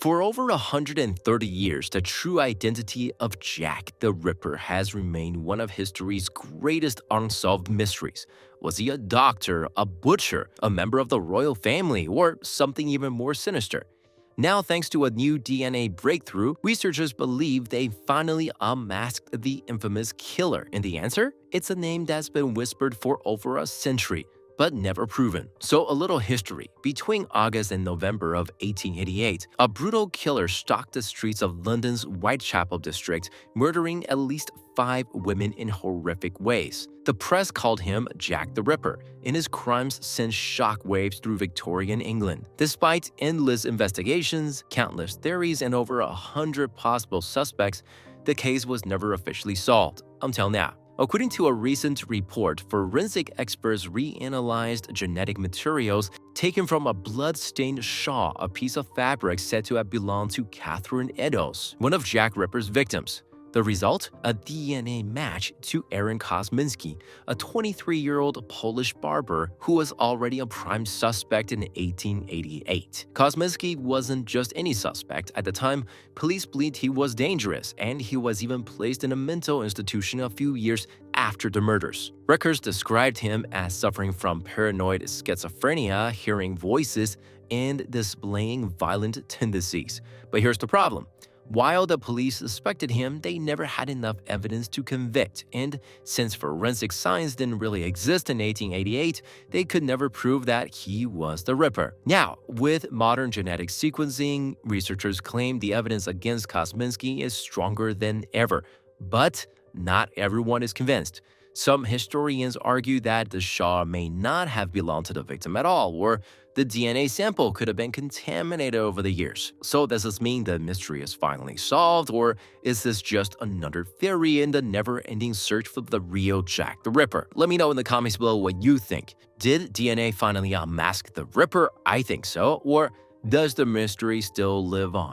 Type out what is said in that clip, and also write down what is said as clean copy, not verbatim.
For over 130 years, the true identity of Jack the Ripper has remained one of history's greatest unsolved mysteries. Was he a doctor, a butcher, a member of the royal family, or something even more sinister? Now, thanks to a new DNA breakthrough, researchers believe they finally unmasked the infamous killer. And the answer? It's a name that's been whispered for over a century, but never proven. So, a little history. Between August and November of 1888, a brutal killer stalked the streets of London's Whitechapel district, murdering at least 5 women in horrific ways. The press called him Jack the Ripper, and his crimes sent shockwaves through Victorian England. Despite endless investigations, countless theories, and over 100 possible suspects, the case was never officially solved, until now. According to a recent report, forensic experts reanalyzed genetic materials taken from a blood-stained shawl, a piece of fabric said to have belonged to Catherine Eddowes, one of Jack Ripper's victims. The result? A DNA match to Aaron Kosminski, a 23-year-old Polish barber who was already a prime suspect in 1888. Kosminski wasn't just any suspect. At the time, police believed he was dangerous, and he was even placed in a mental institution a few years after the murders. Records described him as suffering from paranoid schizophrenia, hearing voices, and displaying violent tendencies. But here's the problem. While the police suspected him, they never had enough evidence to convict, and since forensic science didn't really exist in 1888, they could never prove that he was the Ripper. Now, with modern genetic sequencing, researchers claim the evidence against Kosminski is stronger than ever, but not everyone is convinced. Some historians argue that the shawl may not have belonged to the victim at all, or the DNA sample could have been contaminated over the years. So does this mean the mystery is finally solved, or is this just another theory in the never-ending search for the real Jack the Ripper? Let me know in the comments below what you think. Did DNA finally unmask the Ripper? I think so. Or does the mystery still live on?